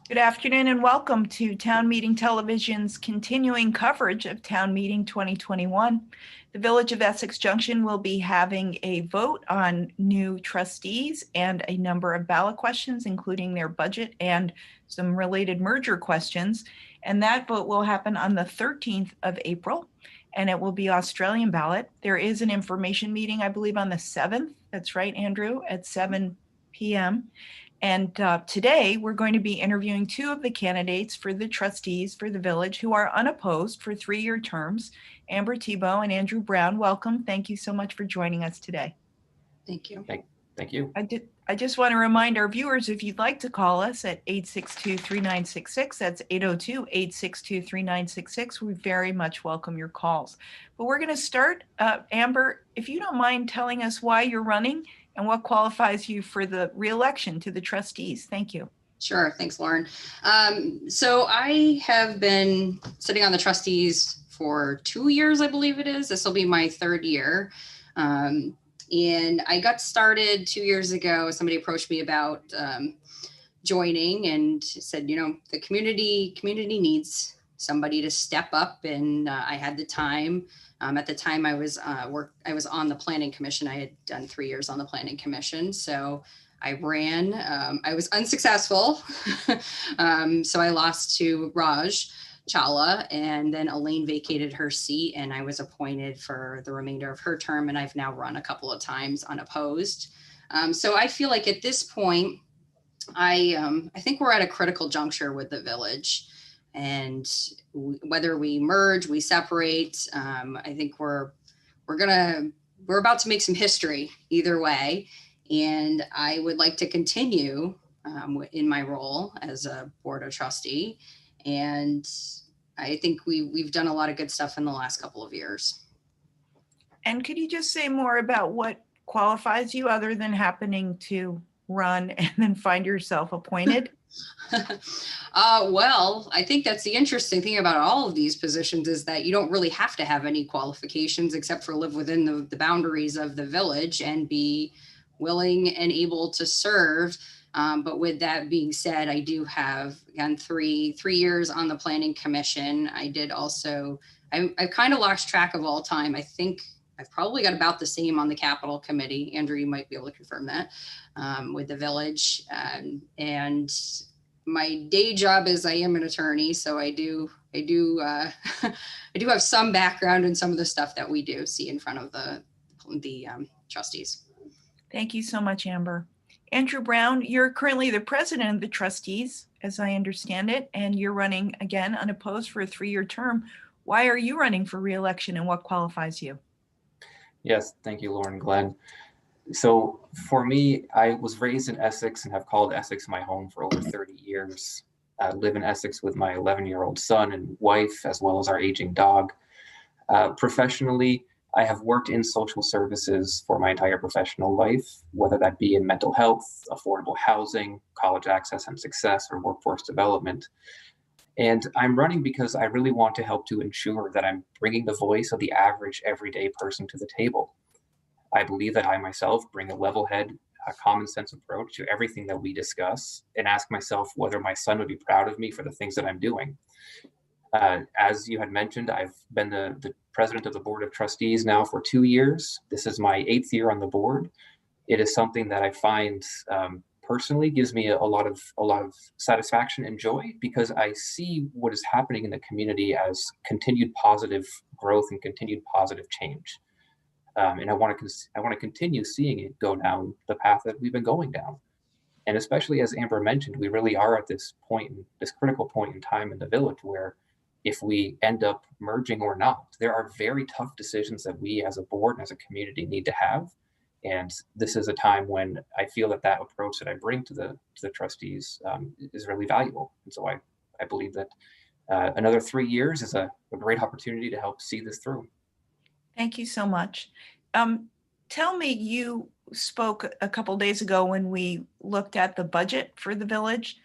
Good afternoon and welcome to Town Meeting Television's continuing coverage of Town Meeting 2021. The Village of Essex Junction will be having a vote on new trustees and a number of ballot questions, including their budget and some related merger questions. And that vote will happen on the 13th of April, and it will be Australian ballot. There is an information meeting, I believe, on the 7th. That's right, Andrew, at 7 p.m. And today we're going to be interviewing two of the candidates for the trustees for the village who are unopposed for 3-year terms, Amber Tebow and Andrew Brown. Welcome. Thank you so much for joining us today. Thank you. Thank you. I just want to remind our viewers, if you'd like to call us at 862-3966, that's 802-862-3966. We very much welcome your calls. But we're going to start, Amber, if you don't mind telling us why you're running and what qualifies you for the re-election to the trustees. Thank you. Sure. Thanks, Lauren. So I have been sitting on the trustees for 2 years, I believe it is. This will be my third year. And I got started 2 years ago. Somebody approached me about joining and said, the community needs somebody to step up. And I had the time. At the time I was on the planning commission. I had done 3 years on the planning commission. So I ran, I was unsuccessful. So I lost to Raj Chawla, and then Elaine vacated her seat and I was appointed for the remainder of her term. And I've now run a couple of times unopposed. So I feel like at this point, I think we're at a critical juncture with the village. And whether we merge, we separate, I think we're about to make some history either way. And I would like to continue in my role as a board of trustee. And I think we've done a lot of good stuff in the last couple of years. And could you just say more about what qualifies you other than happening to run and then find yourself appointed? Well, I think that's the interesting thing about all of these positions is that you don't really have to have any qualifications except for live within the boundaries of the village and be willing and able to serve. But with that being said, I do have, again, three years on the planning commission. I did also, I've kind of lost track of all time. I think I've probably got about the same on the capital committee. Andrew, you might be able to confirm that with the village. And my day job is I am an attorney, so I do I do have some background in some of the stuff that we do see in front of the trustees. Thank you so much, Amber. Andrew Brown, you're currently the president of the trustees, as I understand it, and you're running again unopposed for a 3-year term. Why are you running for re-election and what qualifies you? Yes, thank you, Lauren, Glenn. So for me, I was raised in Essex and have called Essex my home for over 30 years. I live in Essex with my 11-year-old son and wife, as well as our aging dog. Professionally, I have worked in social services for my entire professional life, whether that be in mental health, affordable housing, college access and success, or workforce development. And I'm running because I really want to help to ensure that I'm bringing the voice of the average everyday person to the table. I believe that I myself bring a level head, a common sense approach to everything that we discuss and ask myself whether my son would be proud of me for the things that I'm doing. As you had mentioned, I've been the president of the board of trustees now for 2 years. This is my 8th year on the board. It is something that I find personally gives me a lot of satisfaction and joy because I see what is happening in the community as continued positive growth and continued positive change. And I want to continue seeing it go down the path that we've been going down. And especially as Amber mentioned, we really are at this critical point in time in the village where if we end up merging or not, there are very tough decisions that we as a board and as a community need to have. And this is a time when I feel that approach that I bring to the trustees is really valuable. And so I believe that another 3 years is a great opportunity to help see this through. Thank you so much. Tell me, you spoke a couple days ago when we looked at the budget for the village.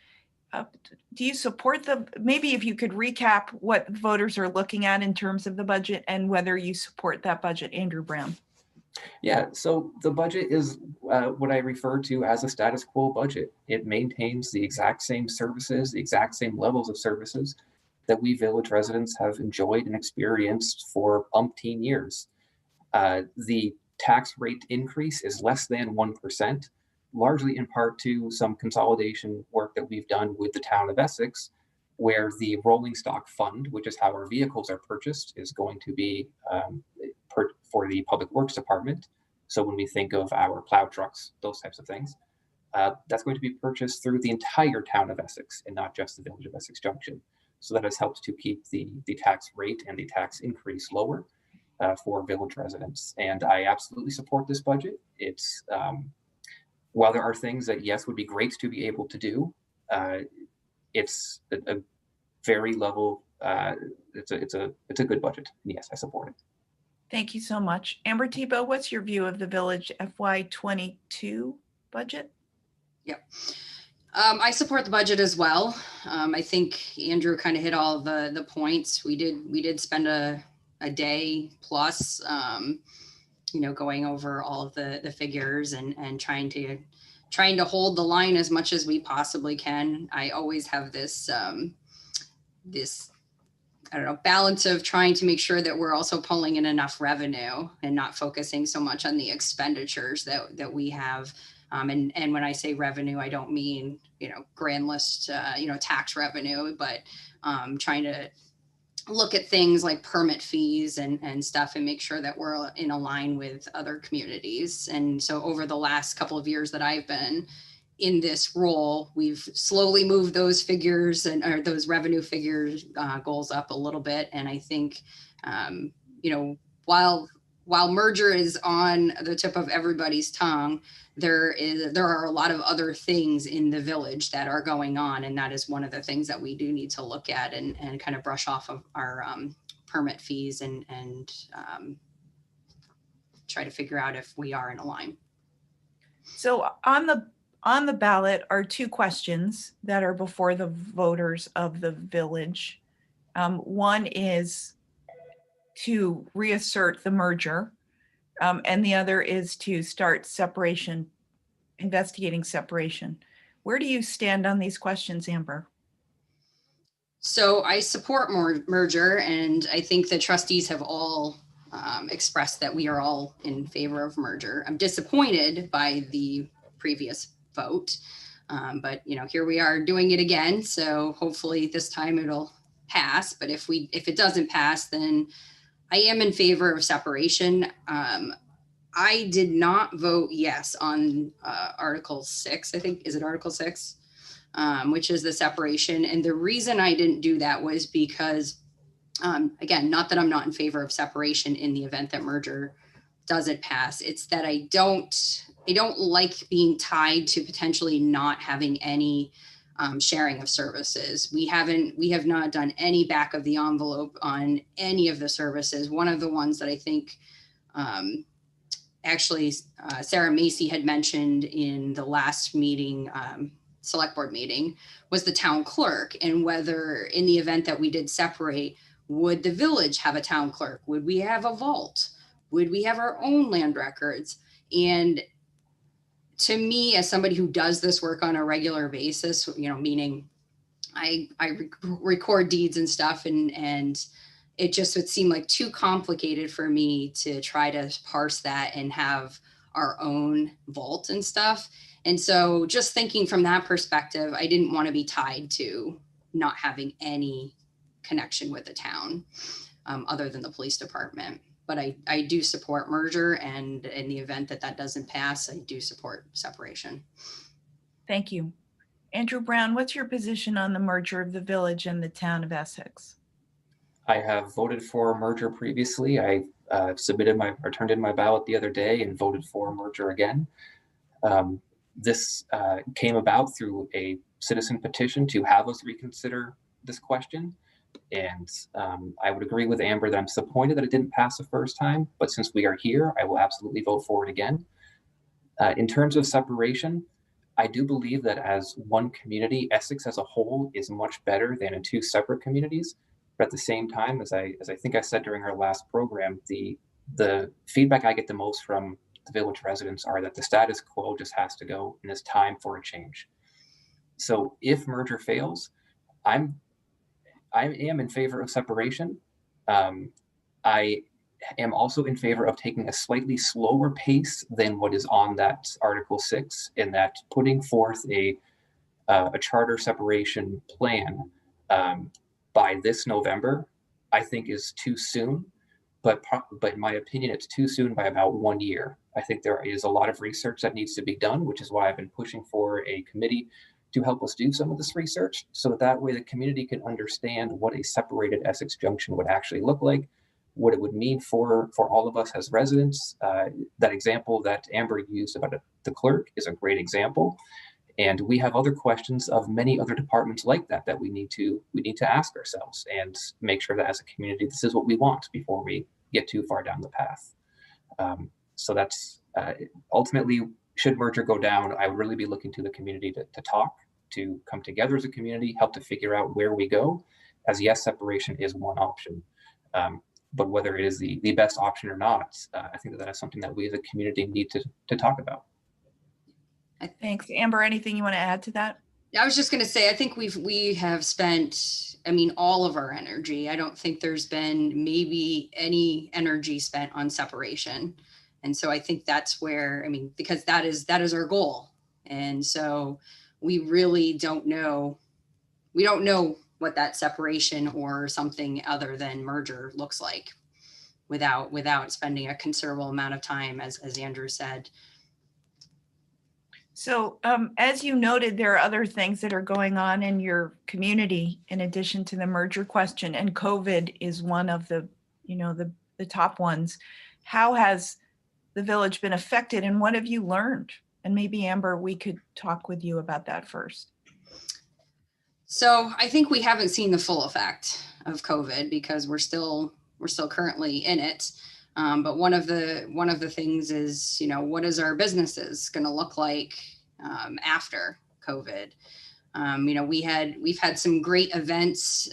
Do you support maybe if you could recap what voters are looking at in terms of the budget and whether you support that budget, Andrew Brown? Yeah, so the budget is what I refer to as a status quo budget. It maintains the exact same services, the exact same levels of services that we village residents have enjoyed and experienced for umpteen years. The tax rate increase is less than 1%, largely in part to some consolidation work that we've done with the town of Essex, where the rolling stock fund, which is how our vehicles are purchased, is going to be for the public works department. So when we think of our plow trucks, those types of things, that's going to be purchased through the entire town of Essex and not just the village of Essex Junction. So that has helped to keep the tax rate and the tax increase lower for village residents. And I absolutely support this budget. It's while there are things that yes would be great to be able to do, it's a very level. It's a good budget. And yes, I support it. Thank you so much. Amber Tebow, what's your view of the village FY22 budget? Yep. I support the budget as well. I think Andrew kind of hit all the points. We did spend a day plus, going over all of the figures and trying to hold the line as much as we possibly can. I always have this I don't know, balance of trying to make sure that we're also pulling in enough revenue and not focusing so much on the expenditures that we have. And when I say revenue, I don't mean, grand list, tax revenue, but trying to look at things like permit fees and stuff and make sure that we're in a line with other communities. And so over the last couple of years that I've been in this role, we've slowly moved those figures or those revenue figures goals up a little bit. And I think, while merger is on the tip of everybody's tongue, there are a lot of other things in the village that are going on. And that is one of the things that we do need to look at and kind of brush off of our permit fees and try to figure out if we are in a line. So on the ballot are two questions that are before the voters of the village. One is to reassert the merger, and the other is to start investigating separation. Where do you stand on these questions, Amber? So I support merger, and I think the trustees have all expressed that we are all in favor of merger. I'm disappointed by the previous vote, but here we are doing it again. So hopefully this time it'll pass. But if it doesn't pass, then I am in favor of separation. I did not vote yes on Article 6. I think, is it Article 6? Which is the separation. And the reason I didn't do that was because, again, not that I'm not in favor of separation in the event that merger doesn't pass. It's that I don't like being tied to potentially not having any sharing of services. We have not done any back of the envelope on any of the services. One of the ones that I think Sarah Macy had mentioned in the last meeting, select board meeting, was the town clerk, and whether in the event that we did separate, would the village have a town clerk? Would we have a vault? Would we have our own land records? And to me, as somebody who does this work on a regular basis, meaning I record deeds and stuff, and it just would seem like too complicated for me to try to parse that and have our own vault and stuff. And so just thinking from that perspective, I didn't want to be tied to not having any connection with the town other than the police department. But I do support merger, and in the event that doesn't pass, I do support separation. Thank you. Andrew Brown, what's your position on the merger of the village and the town of Essex? I have voted for a merger previously. I turned in my ballot the other day and voted for a merger again. This came about through a citizen petition to have us reconsider this question. And I would agree with Amber that I'm disappointed that it didn't pass the first time, but since we are here, I will absolutely vote for it again. In terms of separation, I do believe that as one community, Essex as a whole is much better than in two separate communities. But at the same time, as I think I said during our last program, the the feedback I get the most from the village residents are that the status quo just has to go and it's time for a change. So if merger fails, I'm I am in favor of separation. Um, I am also in favor of taking a slightly slower pace than what is on that Article 6, in that putting forth a charter separation plan by this November, I think is too soon. But in my opinion, it's too soon by about 1 year. I think there is a lot of research that needs to be done, which is why I've been pushing for a committee to help us do some of this research, so that way the community can understand what a separated Essex Junction would actually look like, what it would mean for all of us as residents. That example that Amber used about the clerk is a great example. And we have other questions of many other departments like that we need to ask ourselves and make sure that as a community, this is what we want before we get too far down the path. So that's ultimately, should merger go down, I would really be looking to the community to talk, to come together as a community, help to figure out where we go. As yes, separation is one option. But whether it is the best option or not, I think that is something that we as a community need to talk about. Thanks. Amber, anything you want to add to that? I was just going to say, I think we have spent, I mean, all of our energy. I don't think there's been maybe any energy spent on separation. And so I think that's where, I mean, because that is our goal. And so we really don't know, what that separation or something other than merger looks like without spending a considerable amount of time, as Andrew said. So as you noted, there are other things that are going on in your community in addition to the merger question, and COVID is one of the top ones. How has the village been affected, and what have you learned? And maybe Amber, we could talk with you about that first. So I think we haven't seen the full effect of COVID because we're still currently in it. But one of the things is, what is our businesses going to look like after COVID? We've had some great events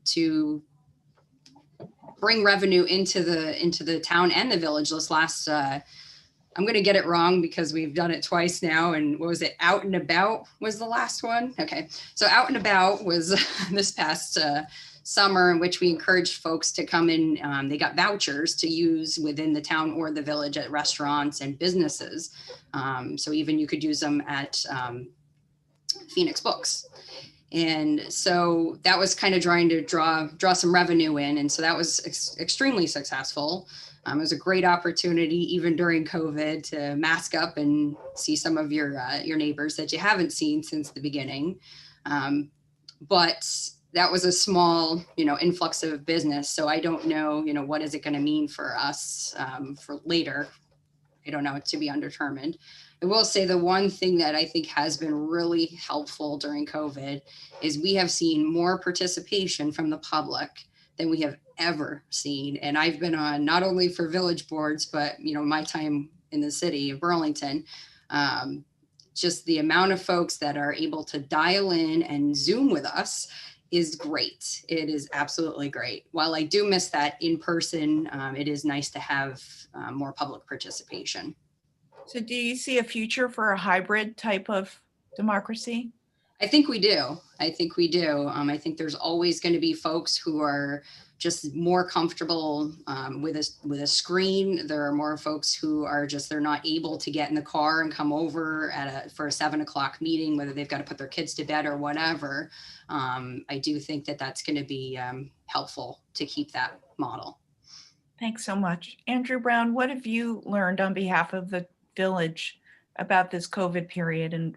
to bring revenue into the town and the village. This last, I'm going to get it wrong because we've done it twice now. And what was it? Out and About was the last one. Okay, so Out and About was this past summer, in which we encouraged folks to come in. They got vouchers to use within the town or the village at restaurants and businesses. So even you could use them at Phoenix Books. And so that was kind of trying to draw some revenue in. And so that was extremely successful. It was a great opportunity, even during COVID, to mask up and see some of your neighbors that you haven't seen since the beginning. But that was a small, influx of business. So I don't know, what is it going to mean for us for later? I don't know, to be undetermined. I will say the one thing that I think has been really helpful during COVID is we have seen more participation from the public than we have ever seen. And I've been on not only for village boards, but, my time in the city of Burlington, just the amount of folks that are able to dial in and Zoom with us is great. It is absolutely great. While I do miss that in person, it is nice to have more public participation. So do you see a future for a hybrid type of democracy? I think we do. I think there's always going to be folks who are just more comfortable with a screen. There are more folks who are they're not able to get in the car and come over for a 7:00 meeting, whether they've got to put their kids to bed or whatever. I do think that that's going to be helpful to keep that model. Thanks so much. Andrew Brown, what have you learned on behalf of the village about this COVID period, and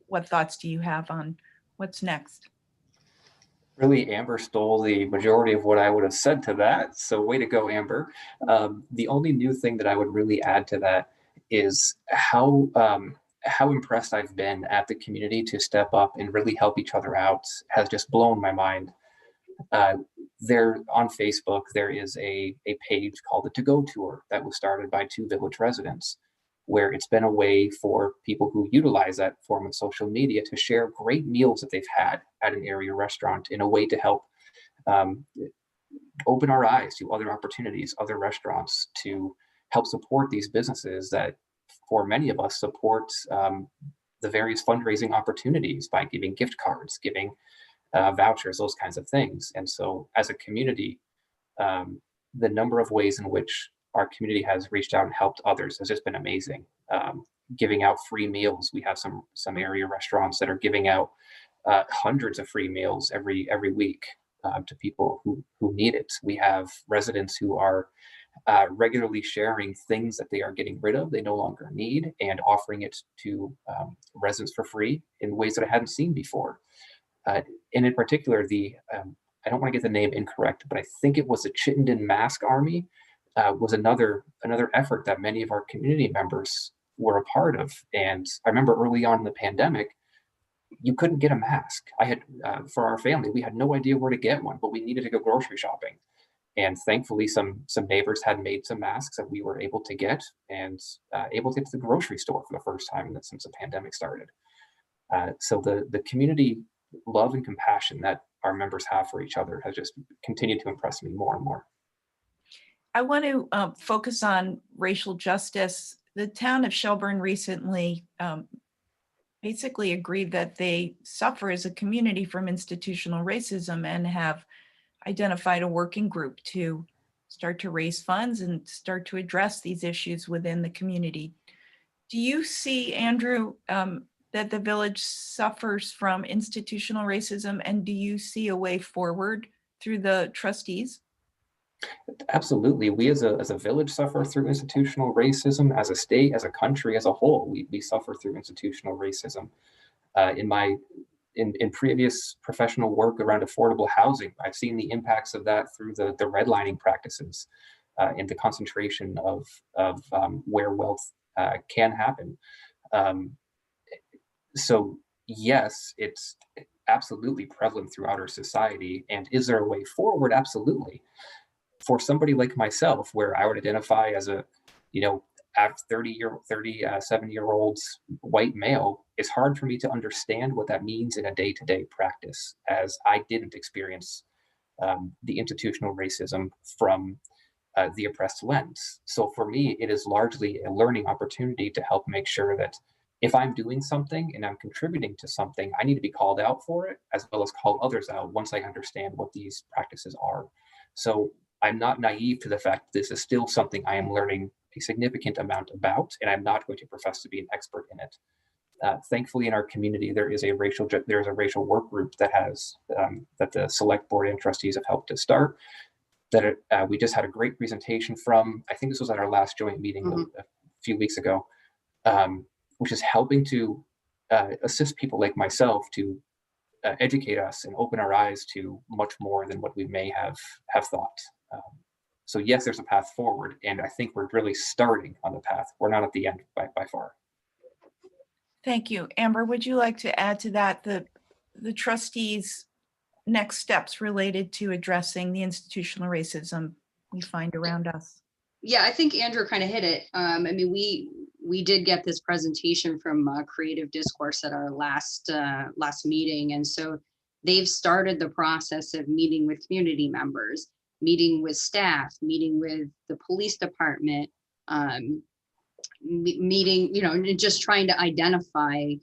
what thoughts do you have on what's next? Really, Amber stole the majority of what I would have said to that. So way to go, Amber. The only new thing that I would really add to that is how impressed I've been at the community to step up and really help each other out has just blown my mind. There on Facebook, there is a page called the To Go Tour that was started by 2 village residents, where it's been a way for people who utilize that form of social media to share great meals that they've had at an area restaurant in a way to help open our eyes to other opportunities, other restaurants, to help support these businesses that, for many of us, support the various fundraising opportunities by giving gift cards, giving vouchers, those kinds of things. And so as a community, the number of ways in which our community has reached out and helped others has just been amazing. Giving out free meals. We have some area restaurants that are giving out hundreds of free meals every week to people who need it. We have residents who are regularly sharing things that they are getting rid of, they no longer need, and offering it to residents for free in ways that I hadn't seen before. And in particular, I don't want to get the name incorrect, but I think it was the Chittenden Mask Army was another effort that many of our community members were a part of. And I remember early on in the pandemic, you couldn't get a mask. I had, for our family, we had no idea where to get one, but we needed to go grocery shopping. And thankfully, some neighbors had made some masks that we were able to get, and able to get to the grocery store for the first time since the pandemic started. So the community love and compassion that our members have for each other has just continued to impress me more and more. I want to focus on racial justice. The town of Shelburne recently basically agreed that they suffer as a community from institutional racism and have identified a working group to start to raise funds and start to address these issues within the community. Do you see, Andrew, that the village suffers from institutional racism, and do you see a way forward through the trustees? Absolutely. We as a village suffer through institutional racism. As a state, as a country, as a whole, we suffer through institutional racism. In previous professional work around affordable housing, I've seen the impacts of that through the redlining practices and the concentration of where wealth can happen. So yes, it's absolutely prevalent throughout our society. And is there a way forward? Absolutely. For somebody like myself, where I would identify as a, 37-year-old white male, it's hard for me to understand what that means in a day-to-day practice, as I didn't experience the institutional racism from the oppressed lens. So for me, it is largely a learning opportunity to help make sure that if I'm doing something and I'm contributing to something, I need to be called out for it, as well as call others out once I understand what these practices are. So I'm not naive to the fact that this is still something I am learning a significant amount about, and I'm not going to profess to be an expert in it. Thankfully, in our community, there is a racial work group that has that the select board and trustees have helped to start. That we just had a great presentation from. I think this was at our last joint meeting a few weeks ago, which is helping to assist people like myself to educate us and open our eyes to much more than what we may have thought. So yes, there's a path forward, and I think we're really starting on the path. We're not at the end by far. Thank you. Amber, would you like to add to that the trustees' next steps related to addressing the institutional racism we find around us? Yeah, I think Andrew kind of hit it. I mean, we did get this presentation from Creative Discourse at our last meeting, and so they've started the process of meeting with community members, meeting with staff, meeting with the police department, meeting, just trying to identify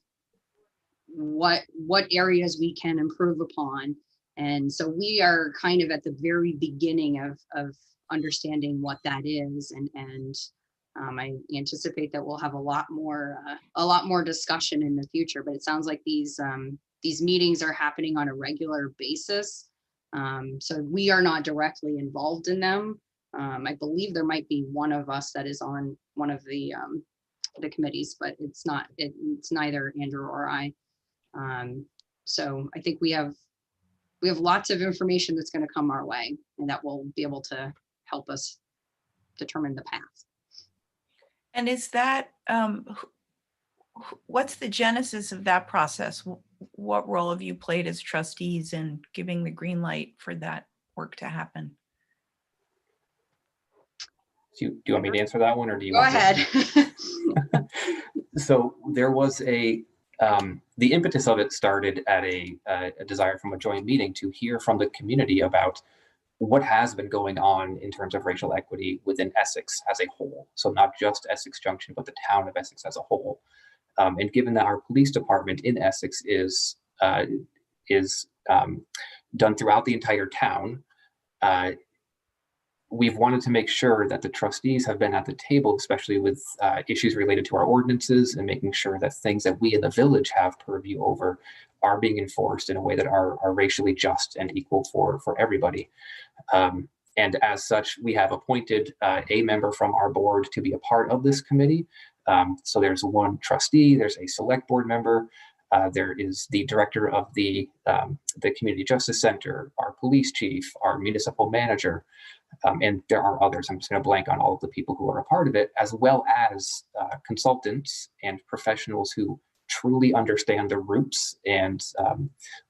what areas we can improve upon. And so we are kind of at the very beginning of understanding what that is, and I anticipate that we'll have a lot more discussion in the future. But it sounds like these meetings are happening on a regular basis. So we are not directly involved in them. I believe there might be one of us that is on one of the committees, but it's neither Andrew or I. So I think we have lots of information that's going to come our way, and that will be able to help us determine the path. And is that, what's the genesis of that process? What role have you played as trustees in giving the green light for that work to happen? Do you want me to answer that one, or do you go ahead? So there was the impetus of it started at a desire from a joint meeting to hear from the community about what has been going on in terms of racial equity within Essex as a whole. So not just Essex Junction, but the town of Essex as a whole. And given that our police department in Essex is done throughout the entire town, we've wanted to make sure that the trustees have been at the table, especially with issues related to our ordinances and making sure that things that we in the village have purview over are being enforced in a way that are racially just and equal for everybody. And as such, we have appointed a member from our board to be a part of this committee. So there's one trustee, there's a select board member, there is the director of the Community Justice Center, our police chief, our municipal manager, and there are others. I'm just going to blank on all of the people who are a part of it, as well as consultants and professionals who truly understand the roots and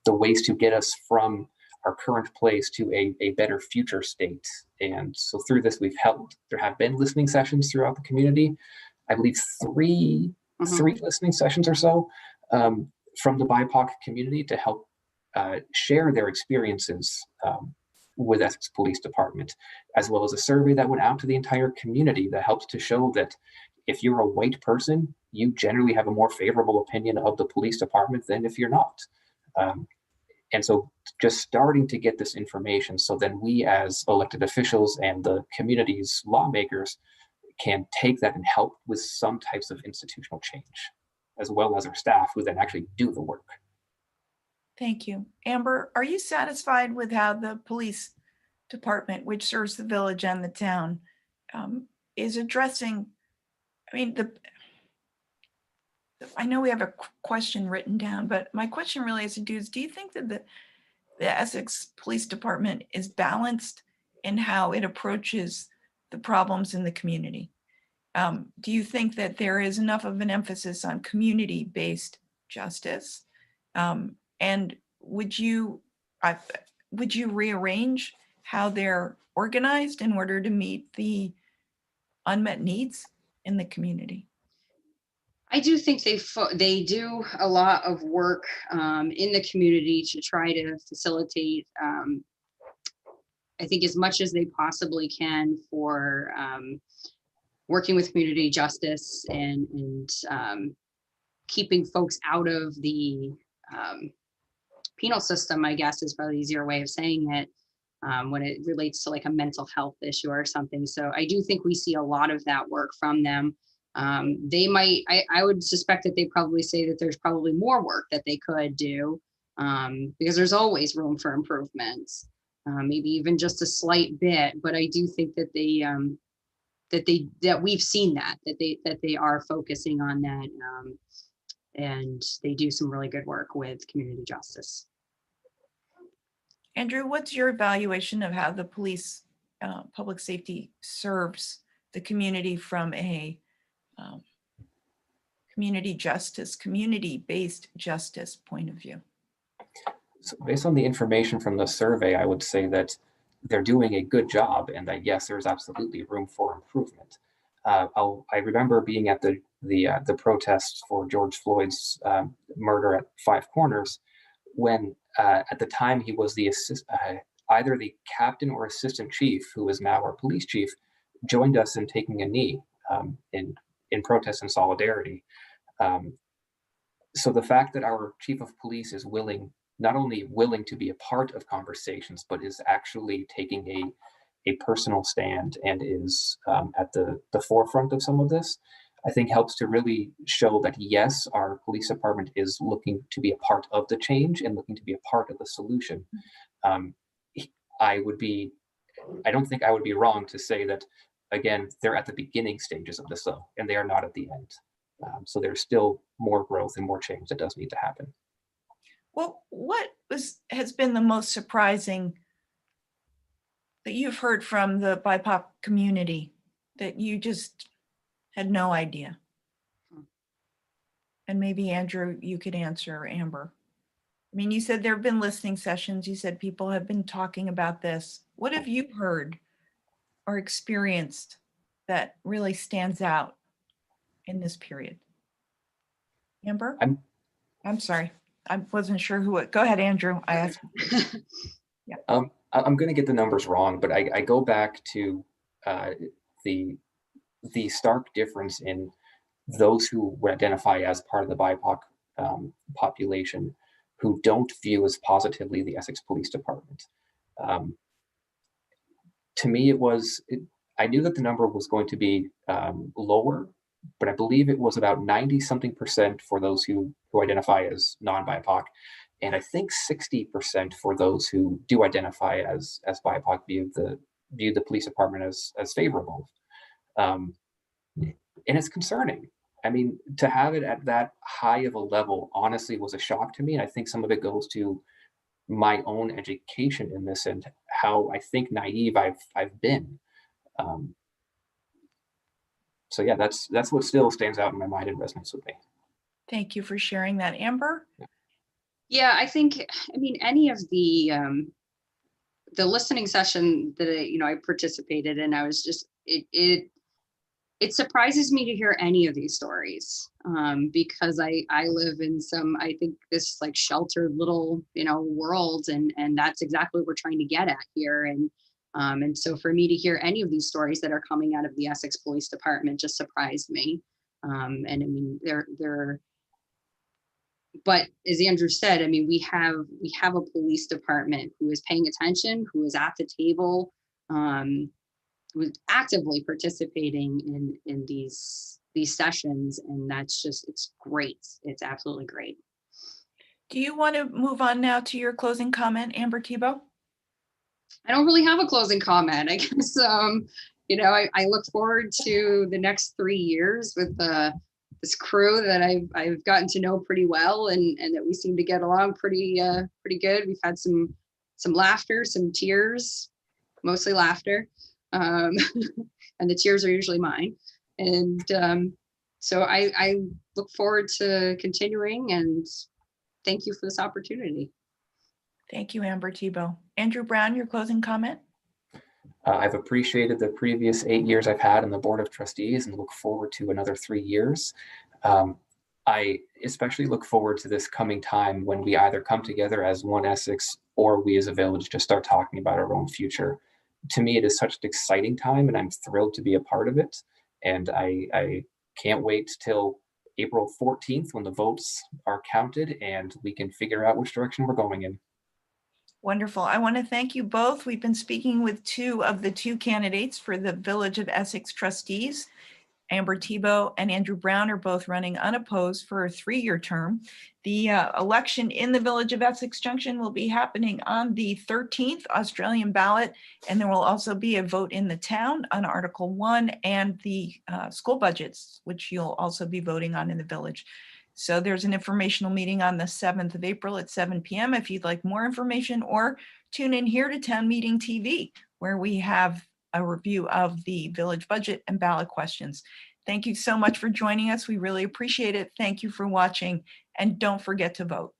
the ways to get us from our current place to a better future state. And so through this, there have been listening sessions throughout the community. I believe three listening sessions or so from the BIPOC community to help share their experiences with Essex Police Department, as well as a survey that went out to the entire community that helps to show that if you're a white person, you generally have a more favorable opinion of the police department than if you're not. And so just starting to get this information, so then we as elected officials and the community's lawmakers can take that and help with some types of institutional change, as well as our staff who then actually do the work. Thank you. Amber, are you satisfied with how the police department, which serves the village and the town, is addressing, I mean, I know we have a question written down, but my question really has to do is, do you think that the Essex Police Department is balanced in how it approaches the problems in the community? Do you think that there is enough of an emphasis on community-based justice? And would you rearrange how they're organized in order to meet the unmet needs in the community? I do think they do a lot of work in the community to try to facilitate, I think, as much as they possibly can for working with community justice and keeping folks out of the penal system, I guess is probably an easier way of saying it, when it relates to like a mental health issue or something. So I do think we see a lot of that work from them. They might, I would suspect that they probably say that there's probably more work that they could do, because there's always room for improvements, maybe even just a slight bit. But I do think that that we've seen that they are focusing on that, and they do some really good work with community justice. Andrew, what's your evaluation of how the police, public safety serves the community from a community-based justice point of view? So based on the information from the survey, I would say that they're doing a good job, and that yes, there's absolutely room for improvement. I remember being at the protests for George Floyd's murder at Five Corners, when at the time he was either the captain or assistant chief, who is now our police chief, joined us in taking a knee in protest and solidarity. So the fact that our chief of police is not only willing to be a part of conversations, but is actually taking a personal stand and is at the forefront of some of this, I think helps to really show that yes, our police department is looking to be a part of the change and looking to be a part of the solution. I don't think I would be wrong to say that, again, they're at the beginning stages of this though, and they are not at the end. So there's still more growth and more change that does need to happen. Well, what has been the most surprising that you've heard from the BIPOC community that you just had no idea? And maybe Andrew, you could answer, Amber. I mean, you said there have been listening sessions. You said people have been talking about this. What have you heard or experienced that really stands out in this period? Amber? I'm sorry. I wasn't sure go ahead, Andrew. I asked. Yeah. I'm going to get the numbers wrong, but I go back to uh, the stark difference in those who would identify as part of the BIPOC population who don't view as positively the Essex Police Department. Um, to me, I knew that the number was going to be lower, but I believe it was about 90-something% for those who identify as non-BIPOC, and I think 60% for those who do identify as BIPOC view the police department as favorable. Um, and it's concerning. I mean, to have it at that high of a level, honestly, was a shock to me. And I think some of it goes to my own education in this and how I think naive I've been. Um, so yeah, that's what still stands out in my mind and resonates with me. Thank you for sharing that, Amber. Yeah, I think, I mean, any of the listening session that I participated in, I was just, it surprises me to hear any of these stories, because I live in I think this like sheltered little, world, and that's exactly what we're trying to get at here. And so for me to hear any of these stories that are coming out of the Essex Police Department just surprised me. And I mean, they're but as Andrew said, I mean, we have a police department who is paying attention, who is at the table, who is actively participating in these sessions, and that's just, it's great. It's absolutely great. Do you want to move on now to your closing comment, Amber Thibault? I don't really have a closing comment. I guess I look forward to the next 3 years with this crew that I've gotten to know pretty well, and that we seem to get along pretty good. We've had some laughter, some tears, mostly laughter, and the tears are usually mine. And so I look forward to continuing, and thank you for this opportunity. Thank you, Amber Thibault. Andrew Brown, your closing comment? I've appreciated the previous 8 years I've had on the Board of Trustees and look forward to another 3 years. I especially look forward to this coming time when we either come together as one Essex or we as a village just start talking about our own future. To me, it is such an exciting time, and I'm thrilled to be a part of it. And I can't wait till April 14th when the votes are counted and we can figure out which direction we're going in. Wonderful. I want to thank you both. We've been speaking with two of the two candidates for the Village of Essex trustees. Amber Thibault and Andrew Brown are both running unopposed for a 3-year term. The election in the Village of Essex Junction will be happening on the 13th Australian ballot, and there will also be a vote in the town on Article 1 and the school budgets, which you'll also be voting on in the village. So there's an informational meeting on the 7th of April at 7 p.m. if you'd like more information, or tune in here to Town Meeting TV, where we have a review of the village budget and ballot questions. Thank you so much for joining us. We really appreciate it. Thank you for watching, and don't forget to vote.